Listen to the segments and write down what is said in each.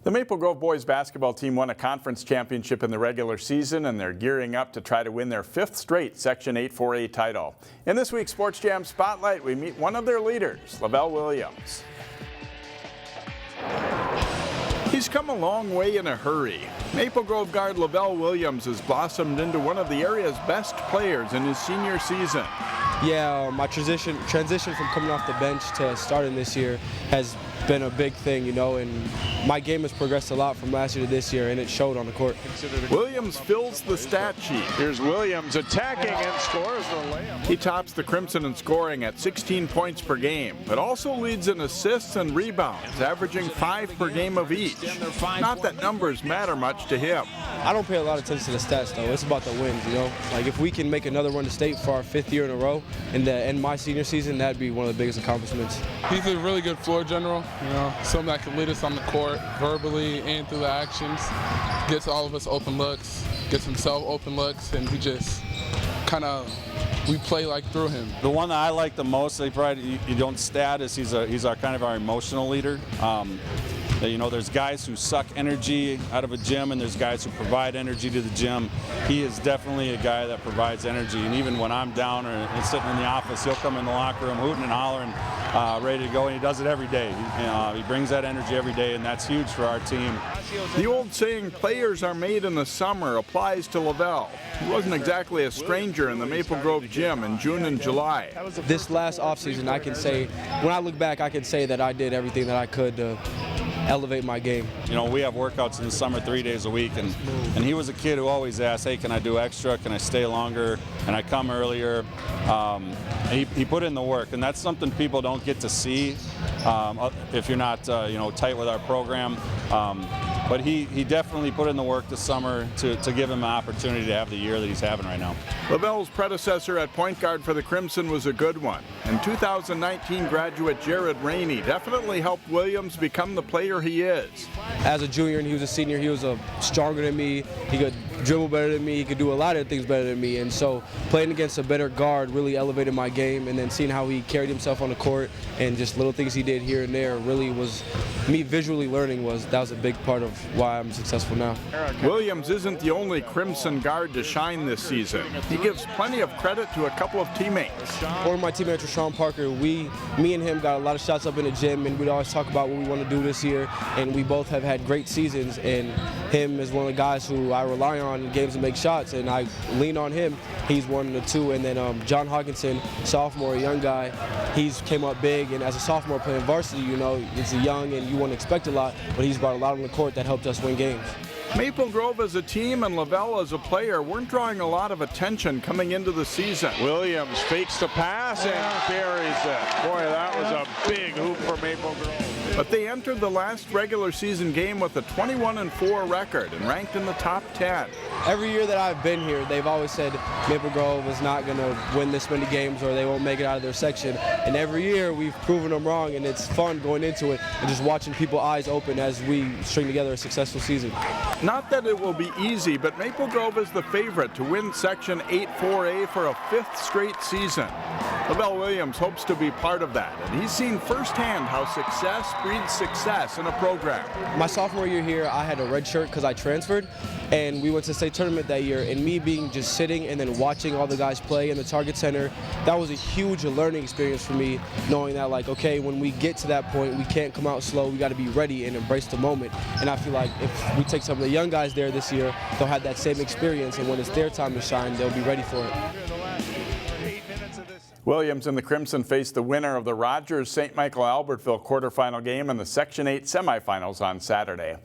The Maple Grove boys basketball team won a conference championship in the regular season, and they're gearing up to try to win their 5th straight Section 8-4A title. In this week's Sports Jam Spotlight, we meet one of their leaders, Lovell Williams. He's come a long way in a hurry. Maple Grove guard Lovell Williams has blossomed into one of the area's best players in his senior season. Yeah, my transition from coming off the bench to starting this year has been a big thing, and my game has progressed a lot from last year to this year, and it showed on the court. Williams fills the stat sheet. Here's Williams attacking and scores the layup. He tops the Crimson in scoring at 16 points per game, but also leads in assists and rebounds, averaging 5 per game of each. Not that numbers matter much to him. I don't pay a lot of attention to the stats, though. It's about the wins, Like, if we can make another run to state for our 5th year in a row and end my senior season, that'd be one of the biggest accomplishments. He's a really good floor general, someone that can lead us on the court verbally and through the actions. Gets all of us open looks, gets himself open looks, and we just we play like through him. The one that I like the most, you don't stat, is he's our kind of our emotional leader. There's guys who suck energy out of a gym, and there's guys who provide energy to the gym. He is definitely a guy that provides energy, and even when I'm down and sitting in the office, he'll come in the locker room hooting and hollering, ready to go, and he does it every day. He brings that energy every day, and that's huge for our team. The old saying, players are made in the summer, applies to Lovell. He wasn't exactly a stranger in the Maple Grove gym in June and July. This last offseason, I can say, when I look back, I can say that I did everything that I could to elevate my game. We have workouts in the summer 3 days a week, and he was a kid who always asked, hey, can I do extra? Can I stay longer? Can I come earlier? He put in the work, and that's something people don't get to see if you're not tight with our program. But he definitely put in the work this summer to give him an opportunity to have the year that he's having right now. Lovell's predecessor at point guard for the Crimson was a good one, and 2019 graduate Jared Rainey definitely helped Williams become the player he is. As a junior and he was a senior, he was stronger than me. He could dribble better than me. He could do a lot of things better than me. And so playing against a better guard really elevated my game, and then seeing how he carried himself on the court and just little things he did here and there really was, me visually learning that was a big part of why I'm successful now. Williams isn't the only Crimson guard to shine this season. He gives plenty of credit to a couple of teammates. One of my teammates was Sean Parker. Me and him got a lot of shots up in the gym, and we'd always talk about what we want to do this year, and we both have had great seasons, and him is one of the guys who I rely on in games to make shots, and I lean on him. He's one of the two. And then John Hawkinson, sophomore, a young guy, he's came up big, and as a sophomore playing varsity, it's a young and you wouldn't expect a lot, but he's brought a lot on the court that helped us win games. Maple Grove as a team and Lovell as a player weren't drawing a lot of attention coming into the season. Williams fakes the pass and buries it. Boy, that was a big hoop for Maple Grove. But they entered the last regular season game with a 21-4 record and ranked in the top 10. Every year that I've been here, they've always said Maple Grove is not going to win this many games or they won't make it out of their section. And every year we've proven them wrong, and it's fun going into it and just watching people's eyes open as we string together a successful season. Not that it will be easy, but Maple Grove is the favorite to win Section 8-4A for a 5th straight season. Lovell Williams hopes to be part of that, and he's seen firsthand how success breeds success in a program. My sophomore year here, I had a red shirt because I transferred, and we went to the state tournament that year, and me being just sitting and then watching all the guys play in the Target Center, that was a huge learning experience for me, knowing that, okay, when we get to that point, we can't come out slow, we got to be ready and embrace the moment. And I feel like if we take some of the young guys there this year, they'll have that same experience, and when it's their time to shine, they'll be ready for it. Williams and the Crimson face the winner of the Rogers St. Michael Albertville quarterfinal game in the Section 8 semifinals on Saturday.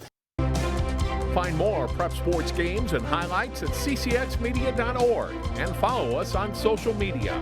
Find more prep sports games and highlights at ccxmedia.org and follow us on social media.